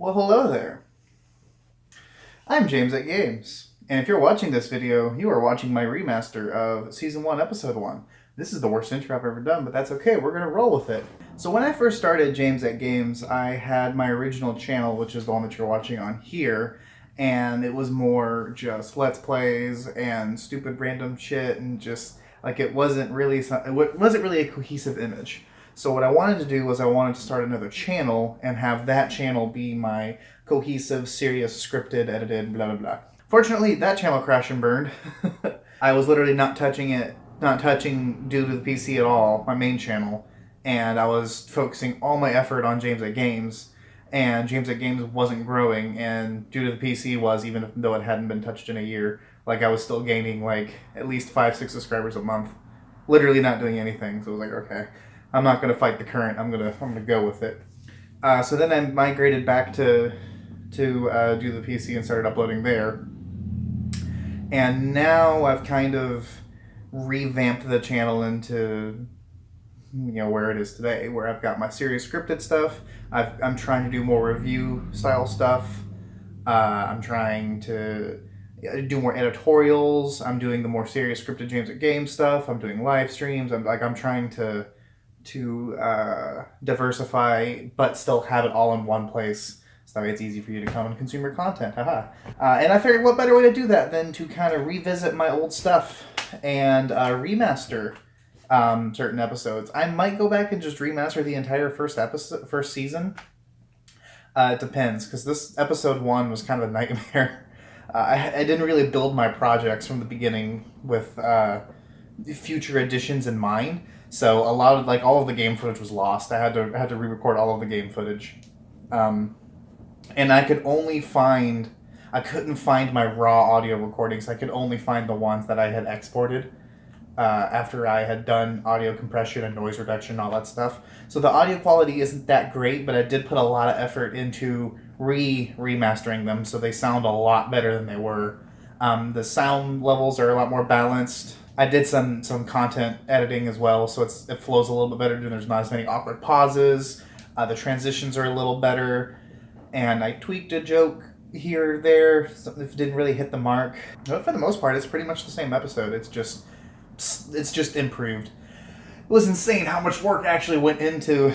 Well, hello there. I'm JamesAtGames, and if you're watching this video, you are watching my remaster of Season 1, Episode 1. This is the worst intro I've ever done, but that's okay, we're going to roll with it. So when I first started JamesAtGames, I had my original channel, which is the one that you're watching on here, and it was more just Let's Plays and stupid random shit, and just, like, it wasn't really a cohesive image. So what I wanted to do was I wanted to start another channel and have that channel be my cohesive, serious, scripted, edited, blah, blah, blah. Fortunately, that channel crashed and burned. I was literally not touching due to the PC at all, my main channel, and I was focusing all my effort on JamesAtGames, and JamesAtGames wasn't growing, and due to the PC was, even though it hadn't been touched in a year, like I was still gaining like at least 5-6 subscribers a month, literally not doing anything. So I was like, okay, I'm not gonna fight the current. I'm gonna go with it. So then I migrated back to do the PC and started uploading there. And now I've kind of revamped the channel into where it is today, where I've got my serious scripted stuff. I'm trying to do more review style stuff. I'm trying to do more editorials. I'm doing the more serious scripted JamesAtGames stuff. I'm doing live streams. I'm trying to diversify, but still have it all in one place, so that way it's easy for you to come and consume your content. Haha. And I figured what better way to do that than to kind of revisit my old stuff and remaster certain episodes. I might go back and just remaster the entire first season. It depends, because this episode 1 was kind of a nightmare. I didn't really build my projects from the beginning with future editions in mind. So a lot of all of the game footage was lost. I had to re-record all of the game footage, and I couldn't find my raw audio recordings. I could only find the ones that I had exported after I had done audio compression and noise reduction and all that stuff. So the audio quality isn't that great, but I did put a lot of effort into remastering them, so they sound a lot better than they were. The sound levels are a lot more balanced. I did some content editing as well, so it flows a little bit better. There's not as many awkward pauses. The transitions are a little better, and I tweaked a joke here or there. Something that didn't really hit the mark. But for the most part, it's pretty much the same episode. It's just improved. It was insane how much work actually went into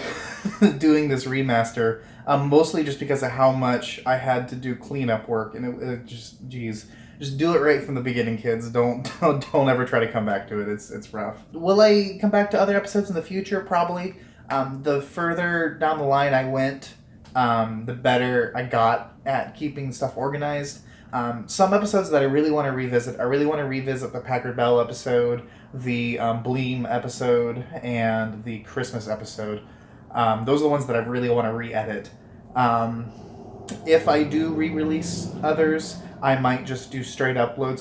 doing this remaster. Mostly just because of how much I had to do cleanup work, and it just, geez. Just do it right from the beginning, kids. Don't ever try to come back to it. It's rough. Will I come back to other episodes in the future? Probably. The further down the line I went, the better I got at keeping stuff organized. Some episodes that I really want to revisit. I really want to revisit the Packard Bell episode, the Bleem episode, and the Christmas episode. Those are the ones that I really want to re-edit. If I do re-release others, I might just do straight uploads.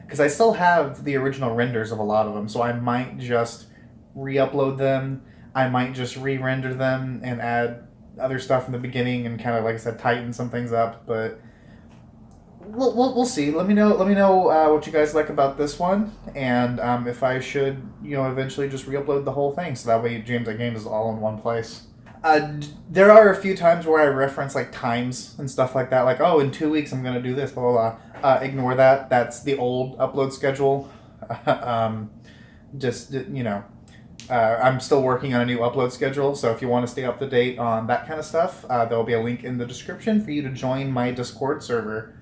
Because I still have the original renders of a lot of them, so I might just re-upload them. I might just re-render them and add other stuff in the beginning and kind of, like I said, tighten some things up. But we'll see. Let me know what you guys like about this one, and if I should eventually just re-upload the whole thing, so that way JamesAtGames is all in one place. There are a few times where I reference times and stuff like that, like, oh, in 2 weeks I'm gonna do this, blah blah blah. Ignore that. That's the old upload schedule. I'm still working on a new upload schedule, so if you want to stay up to date on that kind of stuff, there'll be a link in the description for you to join my Discord server,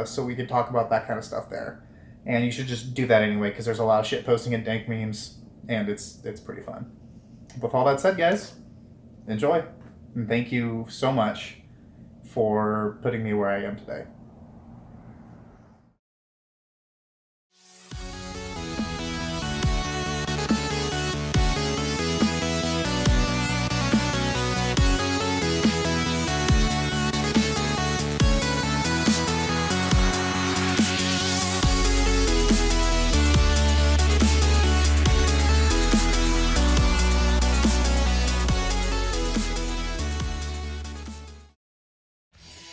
so we can talk about that kind of stuff there. And you should just do that anyway, because there's a lot of shit posting and dank memes, and it's pretty fun. With all that said, guys, enjoy, and thank you so much for putting me where I am today.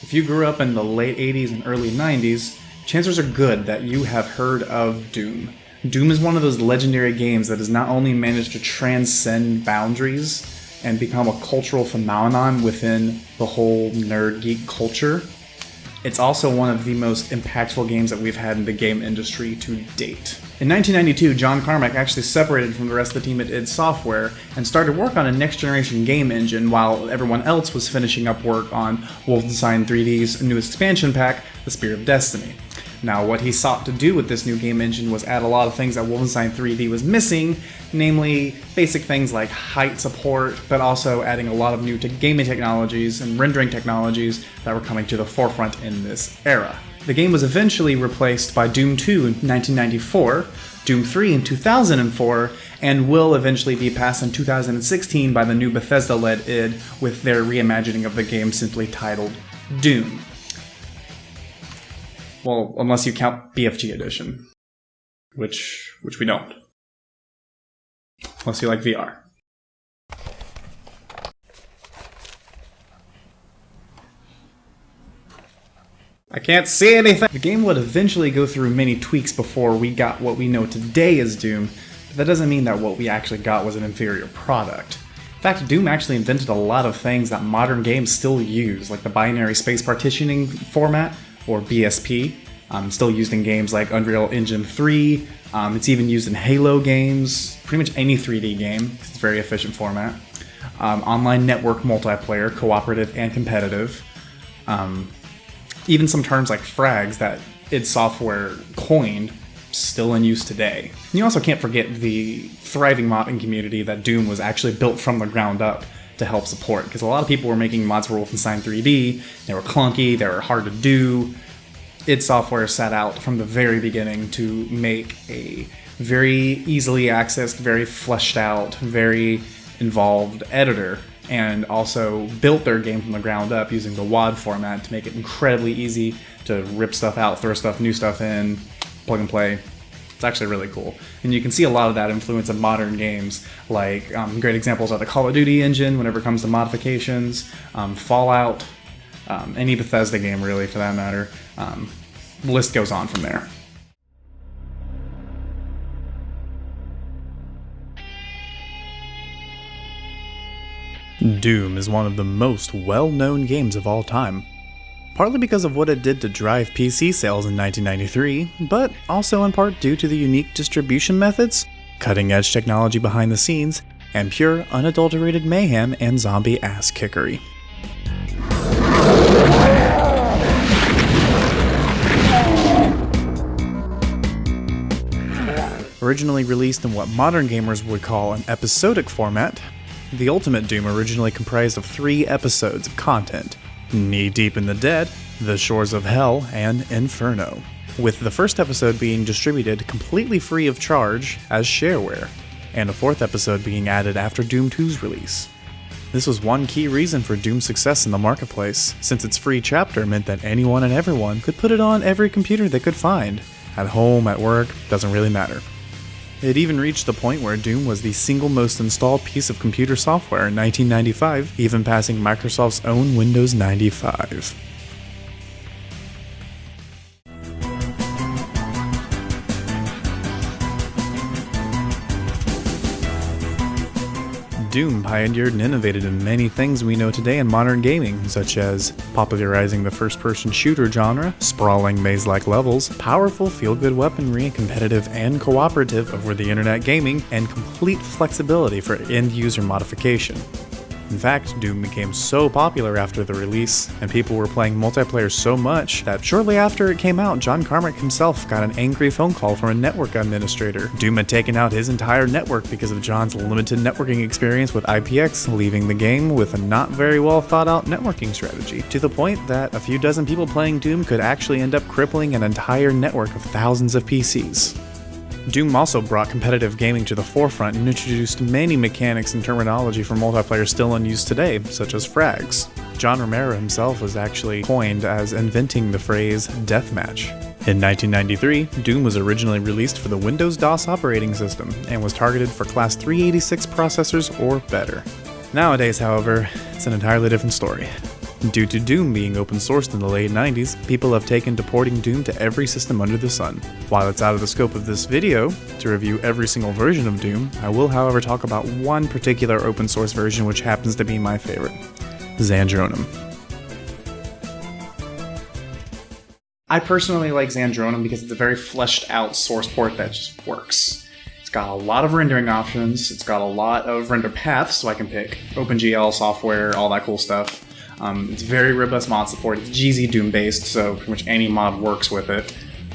If you grew up in the late 80s and early 90s, chances are good that you have heard of Doom. Doom is one of those legendary games that has not only managed to transcend boundaries and become a cultural phenomenon within the whole nerd geek culture. It's also one of the most impactful games that we've had in the game industry to date. In 1992, John Carmack actually separated from the rest of the team at id Software and started work on a next-generation game engine while everyone else was finishing up work on Wolfenstein 3D's newest expansion pack, The Spear of Destiny. Now, what he sought to do with this new game engine was add a lot of things that Wolfenstein 3D was missing, namely basic things like height support, but also adding a lot of new gaming technologies and rendering technologies that were coming to the forefront in this era. The game was eventually replaced by Doom 2 in 1994, Doom 3 in 2004, and will eventually be passed in 2016 by the new Bethesda-led id with their reimagining of the game simply titled Doom. Well, unless you count BFG Edition, which we don't. Unless you like VR. I can't see anything! The game would eventually go through many tweaks before we got what we know today as Doom, but that doesn't mean that what we actually got was an inferior product. In fact, Doom actually invented a lot of things that modern games still use, like the binary space partitioning format, or BSP, still used in games like Unreal Engine 3, it's even used in Halo games, pretty much any 3D game, it's a very efficient format. Online network multiplayer, cooperative and competitive. Even some terms like frags that id Software coined, still in use today. And you also can't forget the thriving modding community that Doom was actually built from the ground up to help support, because a lot of people were making mods for Wolfenstein 3D, they were clunky, they were hard to do. id Software set out from the very beginning to make a very easily accessed, very fleshed out, very involved editor, and also built their game from the ground up using the WAD format to make it incredibly easy to rip stuff out, throw stuff, new stuff in, plug and play. It's actually really cool. And you can see a lot of that influence in modern games, like great examples are the Call of Duty engine whenever it comes to modifications, Fallout, any Bethesda game really for that matter. The list goes on from there. Doom is one of the most well-known games of all time, partly because of what it did to drive PC sales in 1993, but also in part due to the unique distribution methods, cutting-edge technology behind the scenes, and pure, unadulterated mayhem and zombie ass-kickery. Originally released in what modern gamers would call an episodic format, the Ultimate Doom originally comprised of 3 episodes of content: Knee Deep in the Dead, The Shores of Hell, and Inferno, with the first episode being distributed completely free of charge as shareware, and a 4th episode being added after Doom 2's release. This was one key reason for Doom's success in the marketplace, since its free chapter meant that anyone and everyone could put it on every computer they could find. At home, at work, doesn't really matter. It even reached the point where Doom was the single most installed piece of computer software in 1995, even passing Microsoft's own Windows 95. Doom pioneered and innovated in many things we know today in modern gaming, such as popularizing the first-person shooter genre, sprawling maze-like levels, powerful feel-good weaponry, competitive and cooperative over-the-internet gaming, and complete flexibility for end-user modification. In fact, Doom became so popular after the release, and people were playing multiplayer so much, that shortly after it came out, John Carmack himself got an angry phone call from a network administrator. Doom had taken out his entire network because of John's limited networking experience with IPX, leaving the game with a not very well thought out networking strategy, to the point that a few dozen people playing Doom could actually end up crippling an entire network of thousands of PCs. Doom also brought competitive gaming to the forefront and introduced many mechanics and terminology for multiplayer still in use today, such as frags. John Romero himself was actually coined as inventing the phrase deathmatch. In 1993, Doom was originally released for the Windows DOS operating system and was targeted for Class 386 processors or better. Nowadays, however, it's an entirely different story. Due to Doom being open sourced in the late 90s, people have taken to porting Doom to every system under the sun. While it's out of the scope of this video to review every single version of Doom, I will however talk about one particular open source version which happens to be my favorite, Xandronum. I personally like Xandronum because it's a very fleshed out source port that just works. It's got a lot of rendering options, it's got a lot of render paths so I can pick OpenGL software, all that cool stuff. It's very robust mod support. It's GZ Doom based, so pretty much any mod works with it.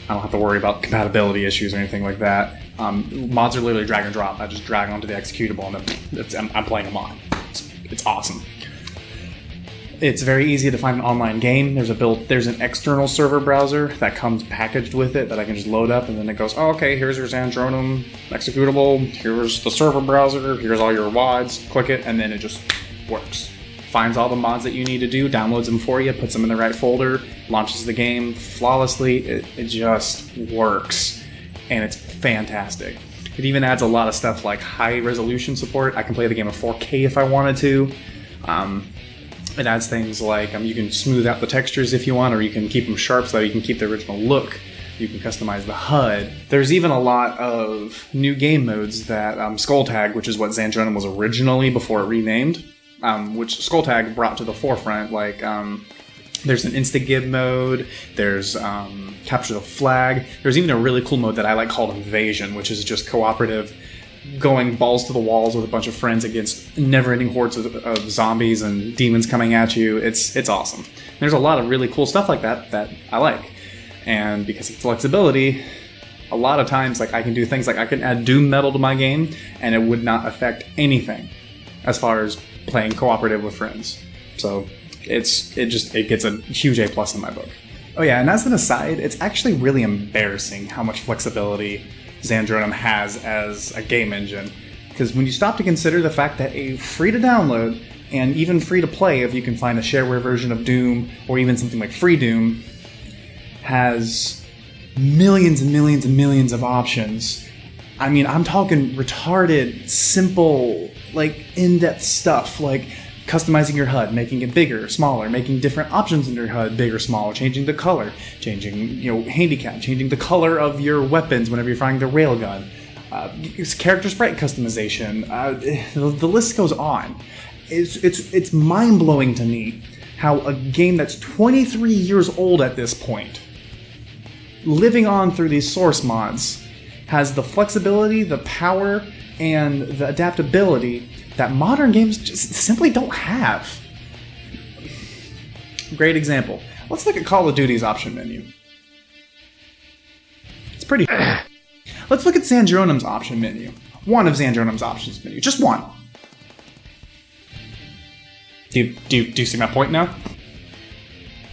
I don't have to worry about compatibility issues or anything like that. Mods are literally drag and drop. I just drag onto the executable and then I'm playing a mod. It's awesome. It's very easy to find an online game. There's an external server browser that comes packaged with it that I can just load up, and then it goes, oh, okay, here's your Xandronum executable, here's the server browser, here's all your WADs, click it, and then it just works. Finds all the mods that you need to do, downloads them for you, puts them in the right folder, launches the game flawlessly. It just works, and it's fantastic. It even adds a lot of stuff like high resolution support. I can play the game in 4K if I wanted to. It adds things like you can smooth out the textures if you want, or you can keep them sharp so that you can keep the original look. You can customize the HUD. There's even a lot of new game modes that Skulltag, which is what Xandronum was originally before it renamed, which Skulltag brought to the forefront. Like, there's an Insta-Gib mode, there's Capture the Flag, there's even a really cool mode that I like called Invasion, which is just cooperative, going balls to the walls with a bunch of friends against never-ending hordes of zombies and demons coming at you. It's awesome. There's a lot of really cool stuff like that I like. And because of flexibility, a lot of times like I can do things like I can add Doom Metal to my game and it would not affect anything as far as playing cooperative with friends. So it gets a huge A+ in my book. Oh yeah, and as an aside, it's actually really embarrassing how much flexibility Xandronum has as a game engine. Because when you stop to consider the fact that a free to download and even free to play, if you can find a shareware version of Doom or even something like Free Doom, has millions and millions and millions of options. I mean, I'm talking retarded, simple, like in-depth stuff, like customizing your HUD, making it bigger, smaller, making different options in your HUD bigger, smaller, changing the color, changing, handicap, changing the color of your weapons whenever you're firing the railgun, character sprite customization. The list goes on. It's mind-blowing to me how a game that's 23 years old at this point, living on through these source mods, has the flexibility, the power, and the adaptability that modern games just simply don't have. Great example. Let's look at Call of Duty's option menu. It's pretty. Let's look at Xandronum's option menu. One of Xandronum's options menu. Just one. Do you see my point now?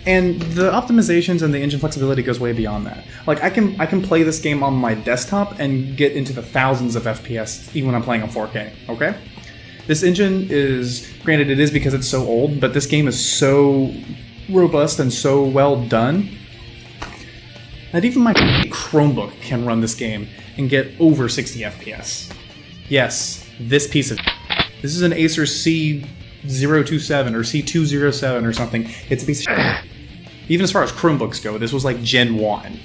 And the optimizations and the engine flexibility goes way beyond that. Like I can play this game on my desktop and get into the thousands of FPS even when I'm playing on 4K, okay? This engine is, granted it is because it's so old, but this game is so robust and so well done that even my Chromebook can run this game and get over 60 FPS. Yes, this piece of this is an Acer C027 or C207 or something. It's a piece of shit. Even as far as Chromebooks go, this was like Gen 1.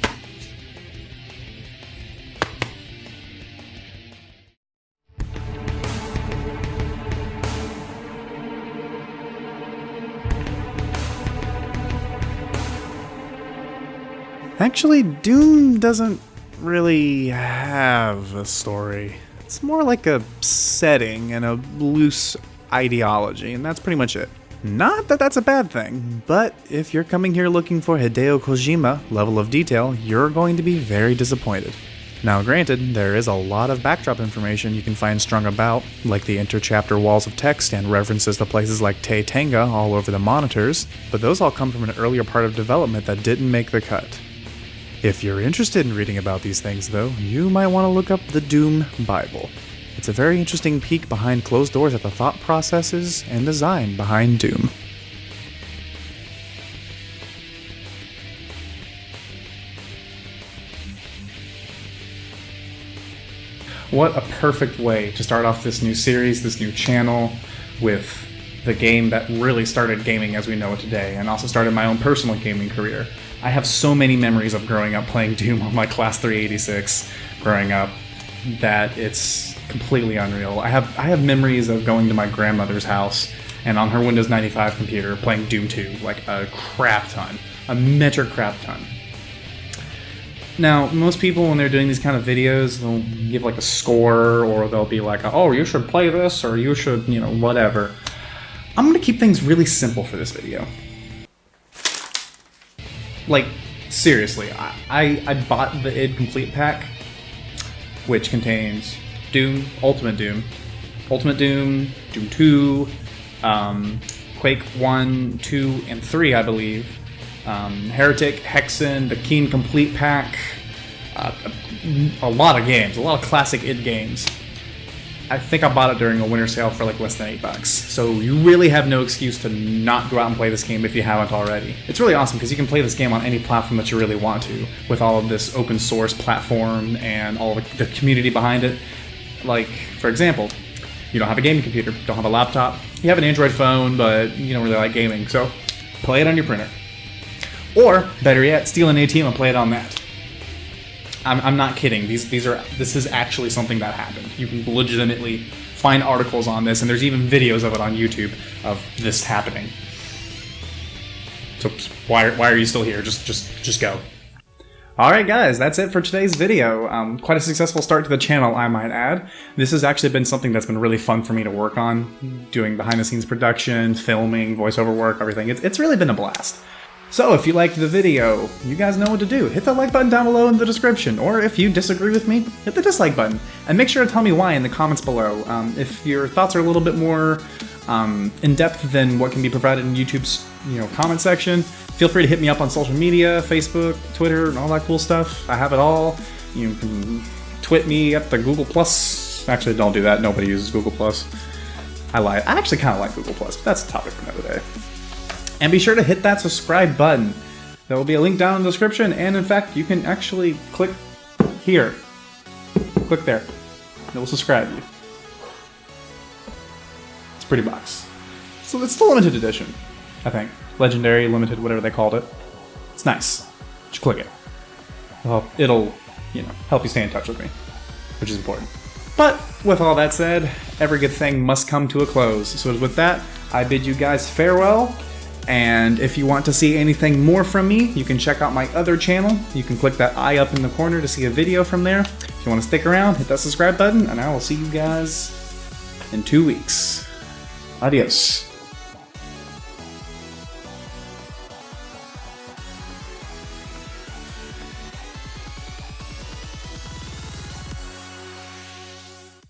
Actually, Doom doesn't really have a story. It's more like a setting and a loose ideology, and that's pretty much it. Not that that's a bad thing, but if you're coming here looking for Hideo Kojima level of detail, you're going to be very disappointed. Now granted, there is a lot of backdrop information you can find strung about, like the inter-chapter walls of text and references to places like Te Tenga all over the monitors, but those all come from an earlier part of development that didn't make the cut. If you're interested in reading about these things though, you might want to look up the Doom Bible. It's a very interesting peek behind closed doors at the thought processes and design behind Doom. What a perfect way to start off this new series, this new channel, with the game that really started gaming as we know it today, and also started my own personal gaming career. I have so many memories of growing up playing Doom on my Class 386 growing up that it's completely unreal. I have memories of going to my grandmother's house and on her Windows 95 computer playing Doom 2, like a crap ton. A metric crap ton. Now, most people when they're doing these kind of videos, they'll give like a score, or they'll be like, oh, you should play this, or you should, whatever. I'm gonna keep things really simple for this video. Like, seriously, I bought the id Complete pack, which contains Doom, Ultimate Doom, Doom 2, Quake 1, 2, and 3, I believe, Heretic, Hexen, the Keen Complete pack, a lot of games, a lot of classic id games. I think I bought it during a winter sale for like less than $8. So you really have no excuse to not go out and play this game if you haven't already. It's really awesome because you can play this game on any platform that you really want to, with all of this open source platform and all of the community behind it. Like, for example, you don't have a gaming computer, don't have a laptop, you have an Android phone, but you don't really like gaming, so play it on your printer. Or, better yet, steal an ATM and play it on that. I'm not kidding. This is actually something that happened. You can legitimately find articles on this, and there's even videos of it on YouTube of this happening. So why are you still here? Just go. Alright guys, that's it for today's video. Quite a successful start to the channel, I might add. This has actually been something that's been really fun for me to work on. Doing behind the scenes production, filming, voiceover work, everything. It's really been a blast. So if you liked the video, you guys know what to do. Hit that like button down below in the description, or if you disagree with me, hit the dislike button. And make sure to tell me why in the comments below. If your thoughts are a little bit more in-depth than what can be provided in YouTube's comment section, feel free to hit me up on social media, Facebook, Twitter, and all that cool stuff. I have it all. You can twit me at the Google+. Actually, don't do that. Nobody uses Google+. I lied. I actually kind of like Google+, but that's a topic for another day. And be sure to hit that subscribe button. There will be a link down in the description, and in fact, you can actually click here. Click there. It will subscribe you. It's a pretty box. So it's the limited edition, I think. Legendary, limited, whatever they called it. It's nice. Just click it. It'll help you stay in touch with me, which is important. But with all that said, every good thing must come to a close. So with that, I bid you guys farewell. And if you want to see anything more from me, you can check out my other channel. You can click that eye up in the corner to see a video from there. If you want to stick around, hit that subscribe button, and I will see you guys in 2 weeks. Adios.